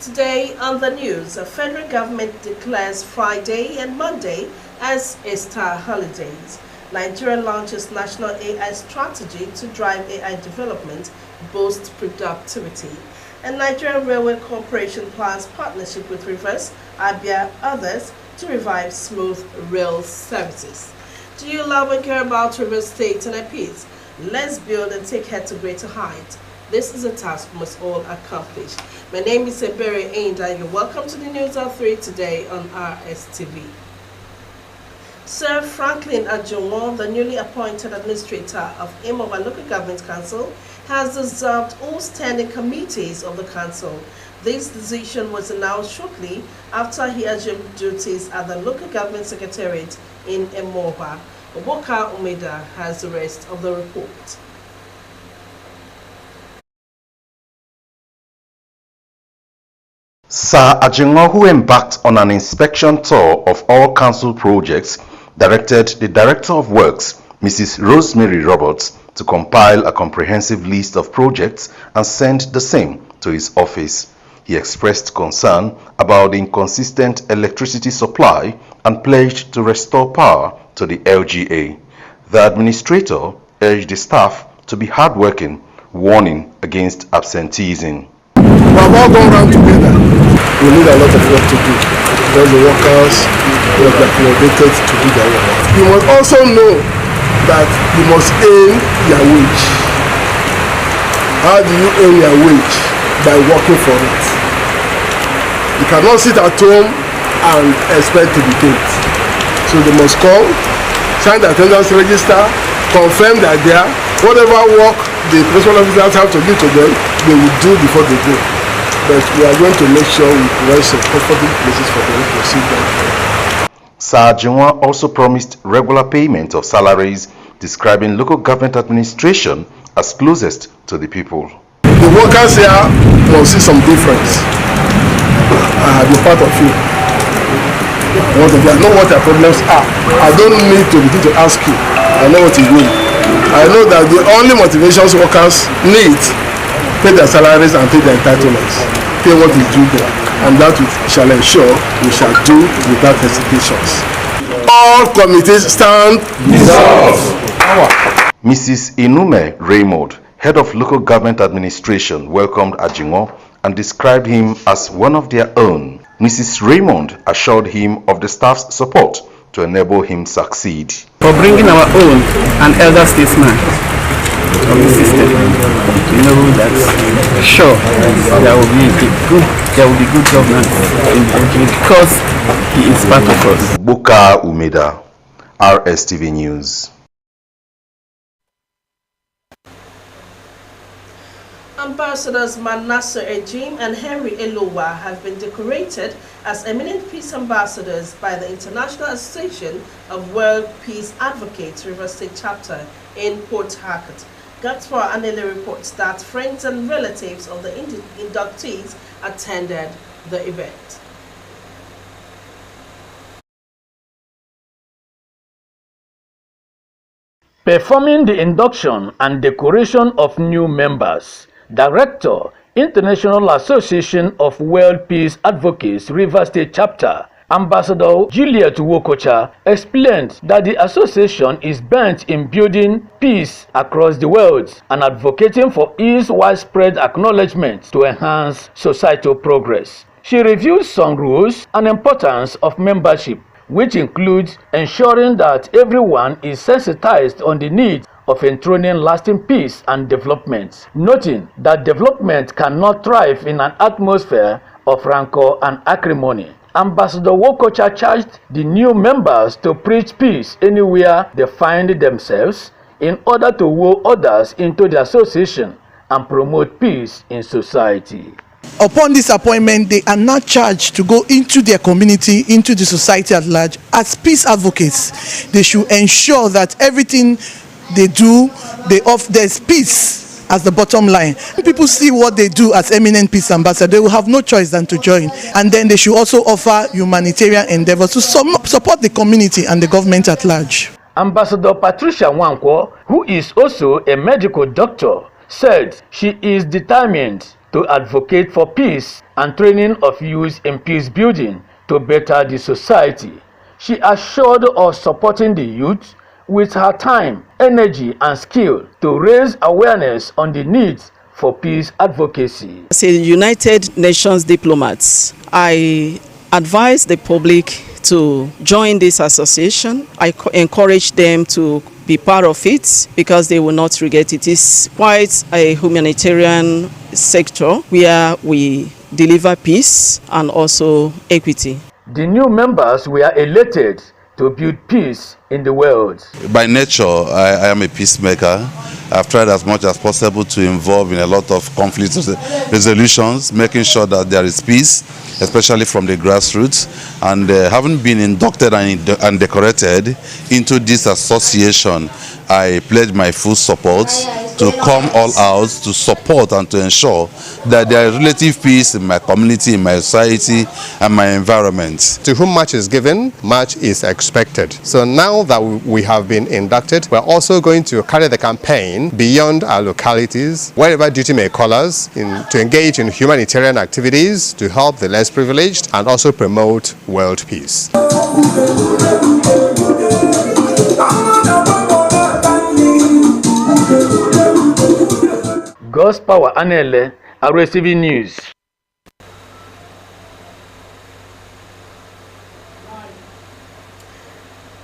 Today on the news, the federal government declares Friday and Monday as Easter holidays. Nigeria launches national AI strategy to drive AI development, boost productivity. And Nigerian Railway Corporation plans partnership with Rivers, Abia, others to revive smooth rail services. Do you love and care about Rivers State and peace? Let's build and take her to greater heights. This is a task we must all accomplish. My name is Ebere Ainda. You're welcome to the News at 3 today on Rstv. Sir Franklin Ajonwo, the newly appointed administrator of Imoba Local Government Council, has dissolved all standing committees of the council. This decision was announced shortly after he assumed duties at the Local Government Secretariat in Imoba. Oboka Umeda has the rest of the report. Sir Ajonwo, who embarked on an inspection tour of all council projects, directed the Director of Works, Mrs. Rosemary Roberts, to compile a comprehensive list of projects and send the same to his office. He expressed concern about the inconsistent electricity supply and pledged to restore power to the LGA. The administrator urged the staff to be hardworking, warning against absenteeism. We have all gone round together. We need a lot of work to do because the workers will be accommodated to do their work. You must also know that you must earn your wage. How do you earn your wage? By working for it. You cannot sit at home and expect to be paid. So they must call, sign the attendance register, confirm that they are, whatever work the principal officers have to give to them, they will do before they go. But we are going to make sure we provide some comfortable places for them to sit down. Sir Ajonwo also promised regular payment of salaries, describing local government administration as closest to the people. The workers here must see some difference. I have been part of you. I know what your problems are. I don't need to begin to ask you. I know what you need. I know that the only motivations workers need, pay their salaries and pay their entitlements, pay what is due there, and that we shall ensure we shall do without hesitations. All committees stand dissolved. Mrs. Inume Raymond, head of local government administration, welcomed Ajonwo and described him as one of their own. Mrs. Raymond assured him of the staff's support to enable him succeed. For bringing our own and elder statesman of the system, you know that sure there will be good governance because he is part of us. Oboka Umeda, Rstv News. Ambassadors Manasseh Ejim and Henry Elowa have been decorated as eminent peace ambassadors by the International Association of World Peace Advocates Rivers State Chapter in Port Harcourt. Gatwa Anele reports that friends and relatives of the inductees attended the event. Performing the induction and decoration of new members, Director, International Association of World Peace Advocates Rivers State Chapter, Ambassador Juliet Wokocha, explained that the association is bent in building peace across the world and advocating for its widespread acknowledgement to enhance societal progress. She reviewed some rules and importance of membership, which includes ensuring that everyone is sensitized on the need of enthroning lasting peace and development, noting that development cannot thrive in an atmosphere of rancor and acrimony. Ambassador Wokocha charged the new members to preach peace anywhere they find themselves in order to woo others into the association and promote peace in society. Upon this appointment, they are now charged to go into their community, into the society at large. As peace advocates, they should ensure that everything they do, there's peace as the bottom line. When people see what they do as eminent peace ambassadors, they will have no choice than to join. And then they should also offer humanitarian endeavors to support the community and the government at large. Ambassador Patricia Nwankwo, who is also a medical doctor, said she is determined to advocate for peace and training of youth in peace building to better the society. She assured us supporting the youth with her time, energy and skill to raise awareness on the needs for peace advocacy. As a United Nations diplomat, I advise the public to join this association. I encourage them to be part of it because they will not regret it. It is quite a humanitarian sector where we deliver peace and also equity. The new members were elected to build peace in the world. By nature, I am a peacemaker. I've tried as much as possible to involve in a lot of conflict resolutions, making sure that there is peace, especially from the grassroots. And having been inducted and decorated into this association, I pledge my full support to come all out to support and to ensure that there is relative peace in my community, in my society, and my environment. To whom much is given, much is expected. So now that we have been inducted, we're also going to carry the campaign beyond our localities, wherever duty may call us, to engage in humanitarian activities to help the less privileged and also promote world peace. God's Power Anele, Rstv News.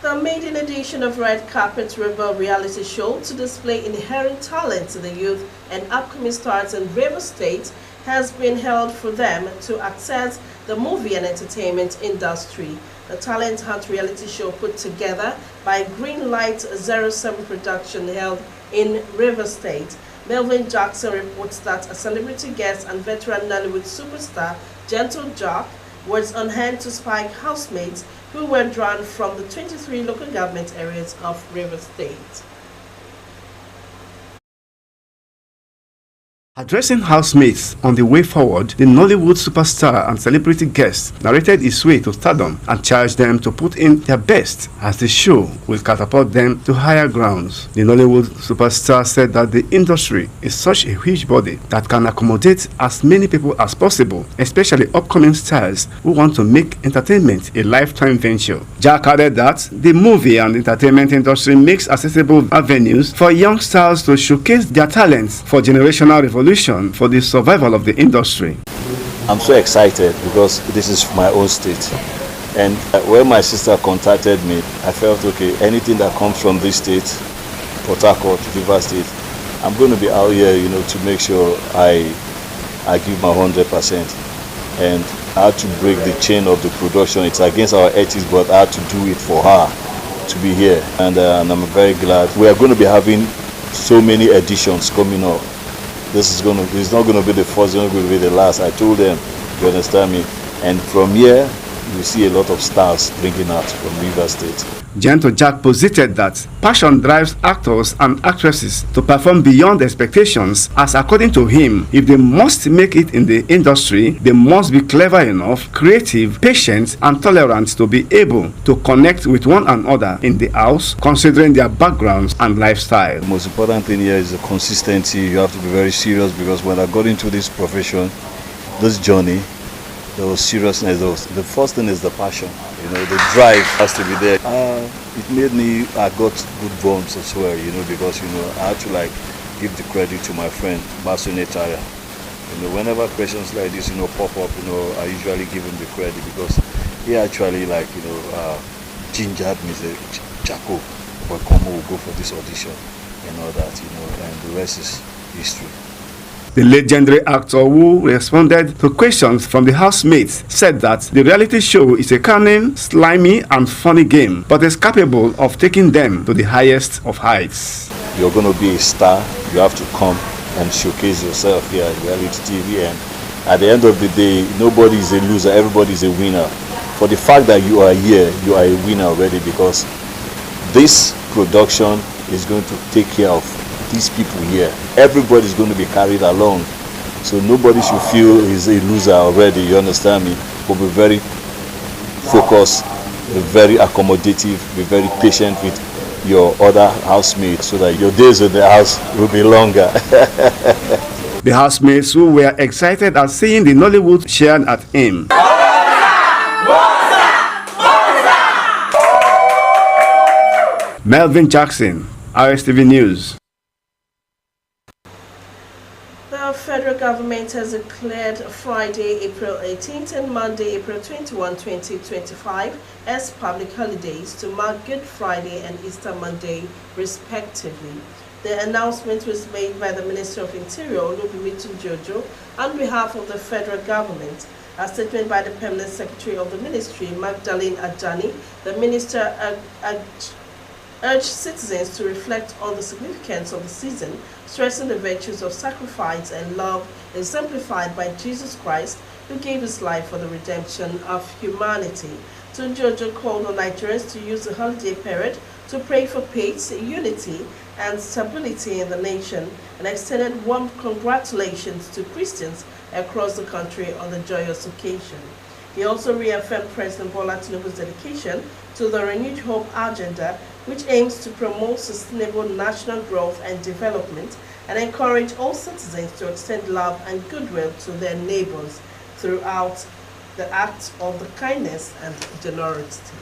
The maiden edition of Red Carpet River reality show to display inherent talent to the youth and upcoming stars in River State has been held for them to access the movie and entertainment industry. The talent hunt reality show put together by Green Light 07 production held in River State. Melvin Jackson reports that a celebrity guest and veteran Nollywood superstar Gentle Jack was on hand to spike housemates who were drawn from the 23 local government areas of River State. Addressing housemates on the way forward, the Nollywood superstar and celebrity guest narrated his way to stardom and charged them to put in their best as the show will catapult them to higher grounds. The Nollywood superstar said that the industry is such a huge body that can accommodate as many people as possible, especially upcoming stars who want to make entertainment a lifetime venture. Jack added that the movie and entertainment industry makes accessible avenues for young stars to showcase their talents for generational revolution for the survival of the industry. I'm so excited because this is my own state, and when my sister contacted me, I felt okay, anything that comes from this state, Port Harcourt, River State, I'm going to be out here, to make sure I give my 100%. And I had to break the chain of the production. It's against our ethics, but I had to do it for her to be here, and I'm very glad. We are going to be having so many editions coming up. It's not going to be the first, it's not going to be the last. I told them, you understand me? And from here, you see a lot of stars bringing out from River State. Gentle Jack posited that passion drives actors and actresses to perform beyond expectations, as according to him, if they must make it in the industry, they must be clever enough, creative, patient and tolerant to be able to connect with one another in the house, considering their backgrounds and lifestyle. The most important thing here is the consistency. You have to be very serious, because when I got into this profession, this journey, there was seriousness. The first thing is the passion. The drive has to be there. It made me, I got good bonds as well, because, I had to give the credit to my friend, Basu Netaria. Whenever questions like this, pop up, I usually give him the credit, because he actually, gingered me, say, Chaco, but come on, we'll go for this audition, and all that, and the rest is history. The legendary actor who responded to questions from the housemates said that the reality show is a cunning, slimy and funny game, but is capable of taking them to the highest of heights. You're going to be a star, you have to come and showcase yourself here at reality TV, and at the end of the day, nobody is a loser, everybody is a winner. For the fact that you are here, you are a winner already, because this production is going to take care of these people here. Everybody is going to be carried along, so nobody should feel he's a loser already, you understand me? We'll be very focused, be very accommodative, be very patient with your other housemates, so that your days in the house will be longer. the housemates who were excited at seeing the Nollywood cheered at him. Melvin Jackson, Rstv News. The federal government has declared Friday, April 18th and Monday, April 21, 2025 as public holidays to mark Good Friday and Easter Monday, respectively. The announcement was made by the Minister of Interior, Olubimitu Jojo, on behalf of the federal government. A statement by the Permanent Secretary of the Ministry, Magdalene Adjani, the Minister urged citizens to reflect on the significance of the season, stressing the virtues of sacrifice and love exemplified by Jesus Christ, who gave his life for the redemption of humanity. Jojo called on Nigerians to use the holiday period to pray for peace, unity, and stability in the nation, and extended warm congratulations to Christians across the country on the joyous occasion. He also reaffirmed President Bola Tinubu's dedication to the Renewed Hope agenda, which aims to promote sustainable national growth and development and encourage all citizens to extend love and goodwill to their neighbors throughout the acts of the kindness and generosity.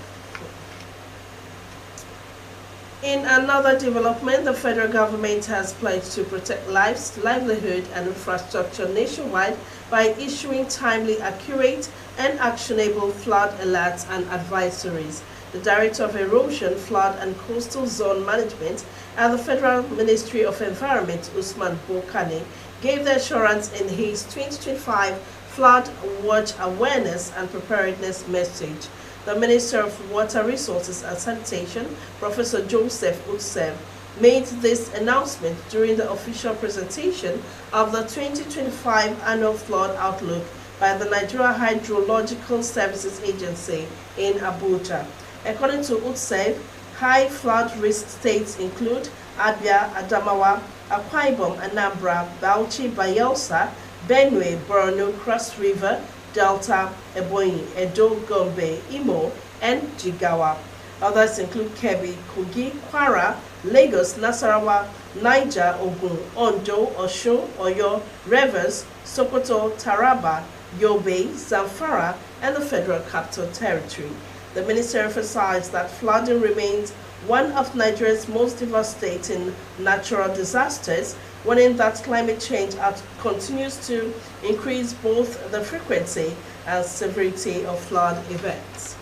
In another development, the federal government has pledged to protect lives, livelihood, and infrastructure nationwide by issuing timely, accurate, and actionable flood alerts and advisories. The Director of Erosion, Flood and Coastal Zone Management at the Federal Ministry of Environment, Usman Bokane, gave the assurance in his 2025 Flood Watch Awareness and Preparedness message. The Minister of Water Resources and Sanitation, Professor Joseph Utsev, made this announcement during the official presentation of the 2025 Annual Flood Outlook by the Nigeria Hydrological Services Agency in Abuja. According to Utsev, high flood risk states include Abia, Adamawa, Akwa Ibom, Anambra, Bauchi, Bayelsa, Benue, Borno, Cross River, Delta, Ebonyi, Edo, Gombe, Imo, and Jigawa. Others include Kebbi, Kogi, Kwara, Lagos, Nasarawa, Niger, Ogun, Ondo, Osun, Oyo, Rivers, Sokoto, Taraba, Yobe, Zamfara, and the Federal Capital Territory. The minister emphasized that flooding remains one of Nigeria's most devastating natural disasters, warning that climate change continues to increase both the frequency and severity of flood events.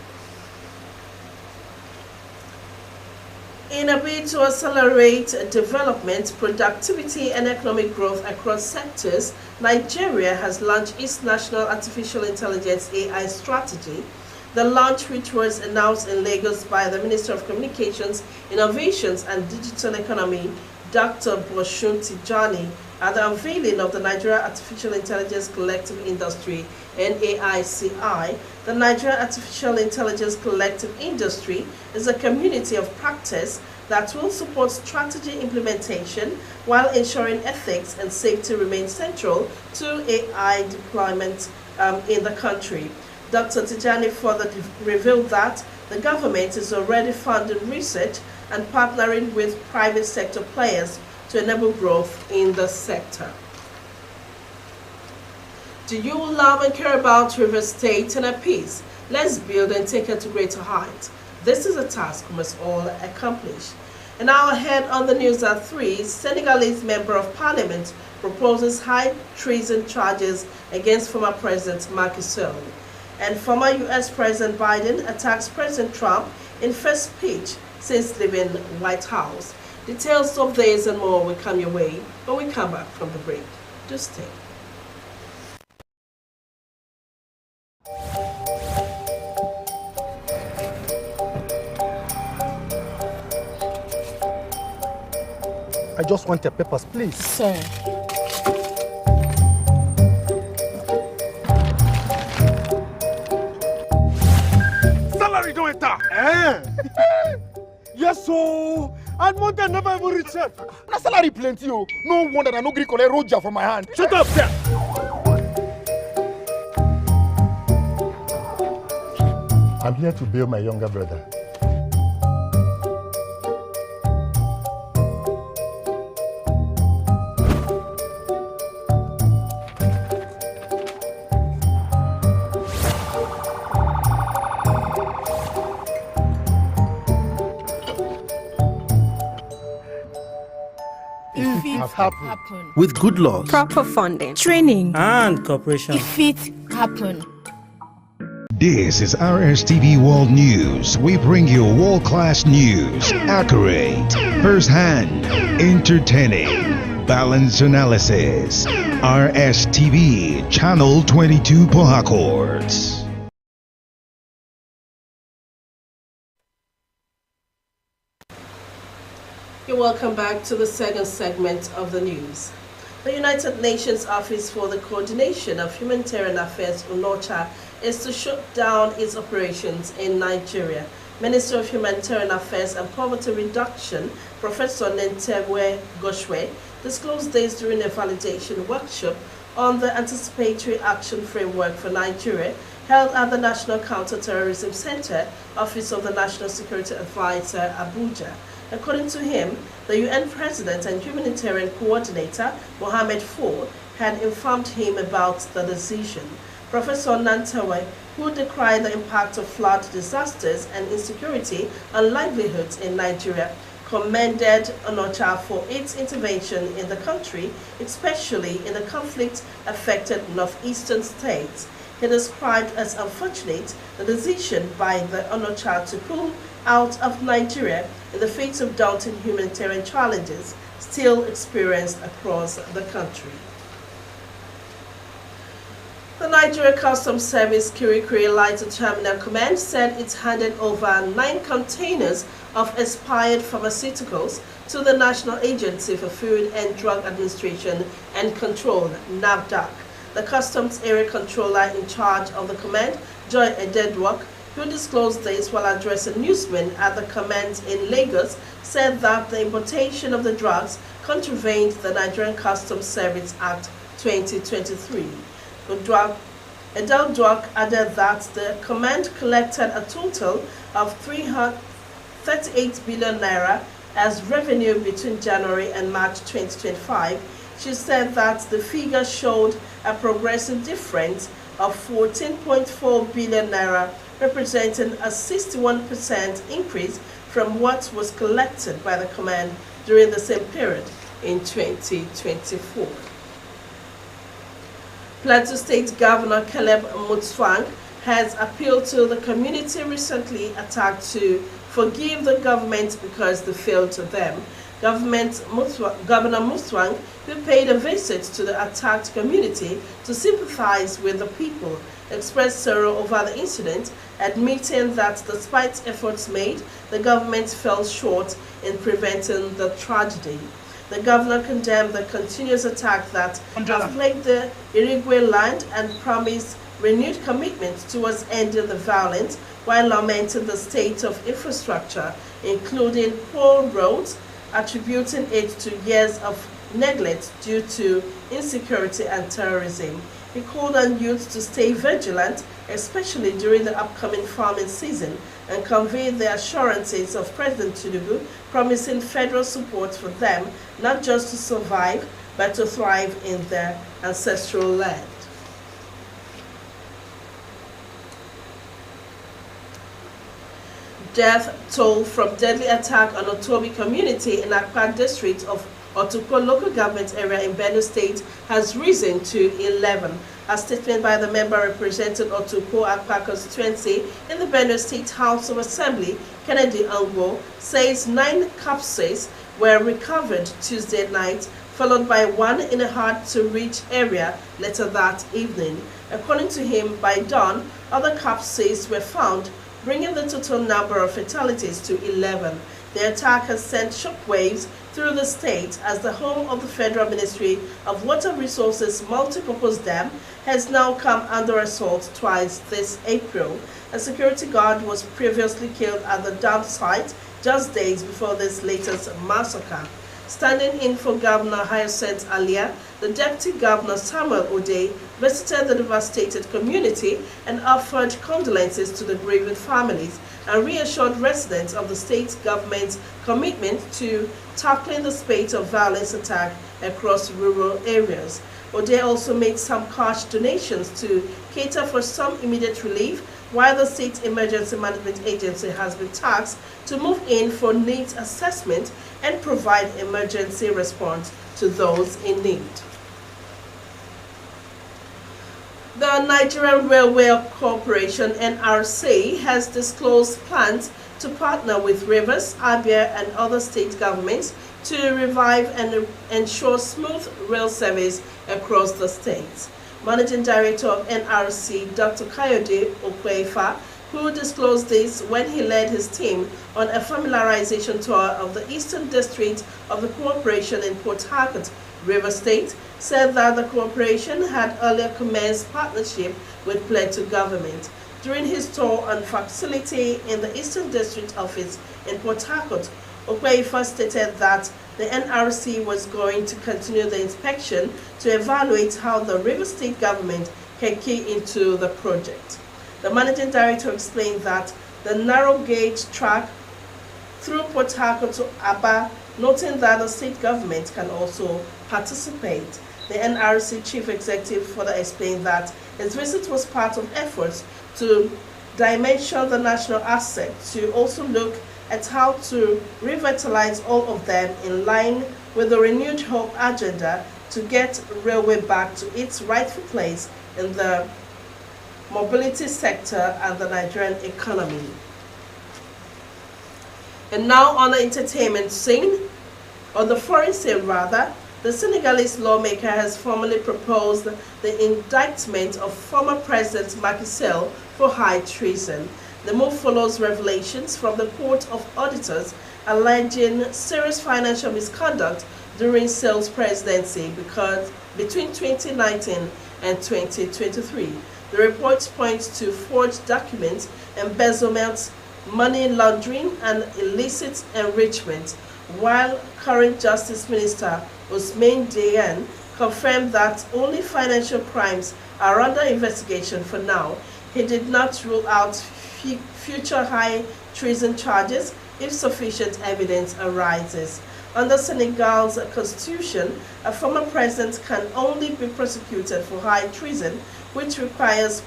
In a bid to accelerate development, productivity, and economic growth across sectors, Nigeria has launched its National Artificial Intelligence AI strategy. The launch, which was announced in Lagos by the Minister of Communications, Innovations and Digital Economy, Dr. Boshun Tijani, at the unveiling of the Nigeria Artificial Intelligence Collective Industry, NAICI. The Nigeria Artificial Intelligence Collective Industry is a community of practice that will support strategy implementation while ensuring ethics and safety remain central to AI deployment in the country. Dr. Tijani further revealed that the government is already funding research and partnering with private sector players to enable growth in the sector. Do you love and care about River State and her peace? Let's build and take her to greater heights. This is a task we must all accomplish. And now ahead on the news at 3, Senegalese Member of Parliament proposes high treason charges against former President Macky Sall. And former U.S. President Biden attacks President Trump in first speech since leaving White House. Details of this and more will come your way when we come back from the break. Just stay. I just want your papers, please. Sir. Salary don't enter. Yes, so. And month I never even reach it. Na salary plenty, oh. No wonder I no gree collect Roger from my hand. Shut up, sir. I'm here to bail my younger brother. happen. With good laws, proper funding, training, and cooperation, if it happen. This is Rstv World News. We bring you world-class news, accurate, first-hand, entertaining, balanced analysis. Rstv, Channel 22 Port Harcourt. You're welcome back to the second segment of the news. The United Nations Office for the Coordination of Humanitarian Affairs, UNOCHA, is to shut down its operations in Nigeria. Minister of Humanitarian Affairs and Poverty Reduction, Professor Nentebwe Goshwe, disclosed this during a validation workshop on the Anticipatory Action Framework for Nigeria held at the National Counter-Terrorism Center, Office of the National Security Advisor, Abuja. According to him, the UN President and Humanitarian Coordinator, Mohamed Four, had informed him about the decision. Professor Nantawe, who decried the impact of flood disasters and insecurity on livelihoods in Nigeria, commended UNOCHA for its intervention in the country, especially in the conflict-affected northeastern states. He described as unfortunate the decision by the UNOCHA to pull out of Nigeria in the face of daunting humanitarian challenges still experienced across the country. The Nigeria Customs Service Kirikiri Lighter Terminal Command said it handed over 9 containers of expired pharmaceuticals to the National Agency for Food and Drug Administration and Control, NAFDAC. The Customs Area Controller in charge of the command, Joy Ededwok, who disclosed this while addressing newsmen at the command in Lagos, said that the importation of the drugs contravened the Nigerian Customs Service Act 2023. Ededwok added that the command collected a total of 338 billion naira as revenue between January and March 2025. She said that the figure showed a progressive difference of 14.4 billion naira, representing a 61% increase from what was collected by the command during the same period in 2024. Plateau State Governor Caleb Mutswang has appealed to the community recently attacked to forgive the government because they failed to them. Governor Mutswang, who paid a visit to the attacked community to sympathize with the people, expressed sorrow over the incident, admitting that despite efforts made, the government fell short in preventing the tragedy. The governor condemned the continuous attack that has plagued the Irigwe land and promised renewed commitment towards ending the violence, while lamenting the state of infrastructure, including poor roads, attributing it to years of neglect due to insecurity and terrorism. He called on youth to stay vigilant, especially during the upcoming farming season, and conveyed the assurances of President Tinubu promising federal support for them, not just to survive, but to thrive in their ancestral land. Death toll from deadly attack on Otobi community in Akpa district of Otukpo local government area in Benue State has risen to 11. A statement by the member representing Otukpo Akpa constituency in the Benue State House of Assembly, Kennedy Angwo, says 9 corpses were recovered Tuesday night, followed by one in a hard-to-reach area later that evening. According to him, by dawn, other corpses were found, bringing the total number of fatalities to 11. The attack has sent shockwaves through the state as the home of the Federal Ministry of Water Resources multipurpose dam has now come under assault twice this April. A security guard was previously killed at the dam site just days before this latest massacre. Standing in for Governor Hyacinth Alia, the Deputy Governor Samuel Ode visited the devastated community and offered condolences to the grieving families and reassured residents of the state government's commitment to tackling the spate of violence attack across rural areas. Ode also made some cash donations to cater for some immediate relief, while the State Emergency Management Agency has been tasked to move in for needs assessment and provide emergency response to those in need. The Nigerian Railway Corporation (NRC) has disclosed plans to partner with Rivers, Abia, and other state governments to revive and ensure smooth rail service across the states. Managing Director of NRC, Dr. Kayode Okwefa, who disclosed this when he led his team on a familiarization tour of the Eastern District of the Corporation in Port Harcourt, Rivers State, said that the corporation had earlier commenced partnership with Plateau government. During his tour on facility in the Eastern District office in Port Harcourt, Okwefa stated that the NRC was going to continue the inspection to evaluate how the River State government can key into the project. The managing director explained that the narrow gauge track through Port Harcourt to Aba, noting that the state government can also participate. The NRC chief executive further explained that his visit was part of efforts to dimension the national asset, to also look at how to revitalize all of them in line with the renewed hope agenda to get railway back to its rightful place in the mobility sector and the Nigerian economy. And now on the entertainment scene, on the foreign scene rather, the Senegalese lawmaker has formally proposed the indictment of former President Macky Sall for high treason. The move follows revelations from the Court of Auditors alleging serious financial misconduct during Sall's presidency between 2019 and 2023. The report points to forged documents, embezzlement, money laundering, and illicit enrichment, while current Justice Minister Ousmane Diagne confirmed that only financial crimes are under investigation for now. He did not rule out future high treason charges if sufficient evidence arises. Under Senegal's constitution, a former president can only be prosecuted for high treason, which requires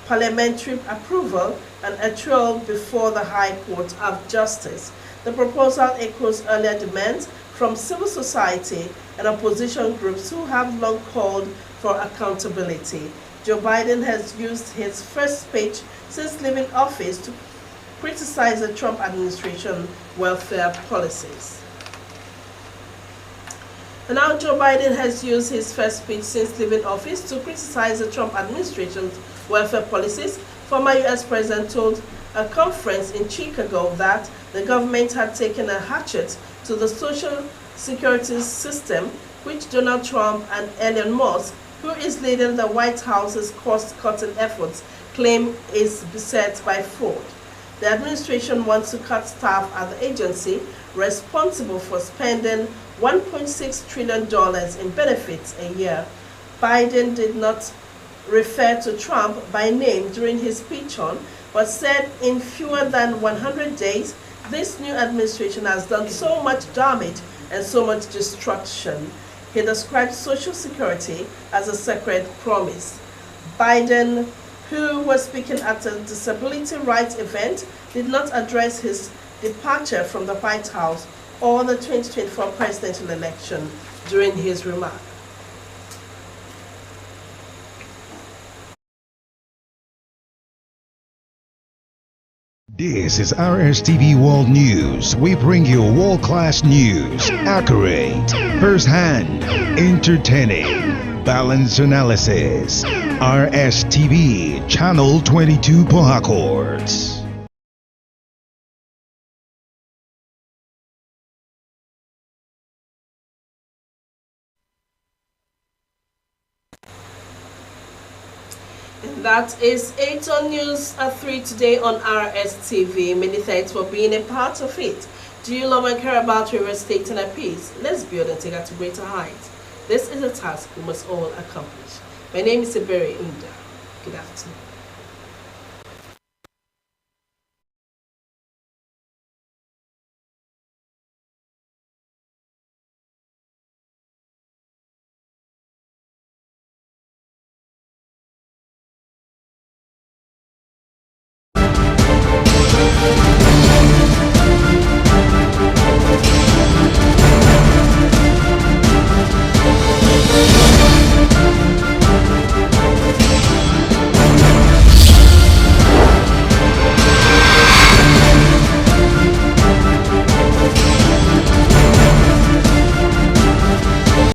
parliamentary approval and a trial before the High Court of Justice. The proposal echoes earlier demands from civil society and opposition groups who have long called for accountability. Joe Biden has used his first speech since leaving office to criticize the Trump administration welfare policies. And now Joe Biden has used his first speech since leaving office to criticize the Trump administration's welfare policies. Former U.S. President told a conference in Chicago that the government had taken a hatchet to the social security system, which Donald Trump and Elon Musk, who is leading the White House's cost-cutting efforts, claim is beset by fraud. The administration wants to cut staff at the agency responsible for spending $1.6 trillion in benefits a year. Biden did not refer to Trump by name during his speech but said in fewer than 100 days, this new administration has done so much damage and so much destruction. He described Social Security as a sacred promise. Biden, who was speaking at a disability rights event, did not address his departure from the White House or the 2024 presidential election during his remark. This is Rstv World News. We bring you world-class news, accurate, first-hand, entertaining, balanced analysis. Rstv, Channel 22 Port Harcourt. That is 8 on News at 3 today on Rstv. Many thanks for being a part of it. Do you love and care about Rivers State and peace? Let's build and take it to greater heights. This is a task we must all accomplish. My name is Iberi Inda. Good afternoon.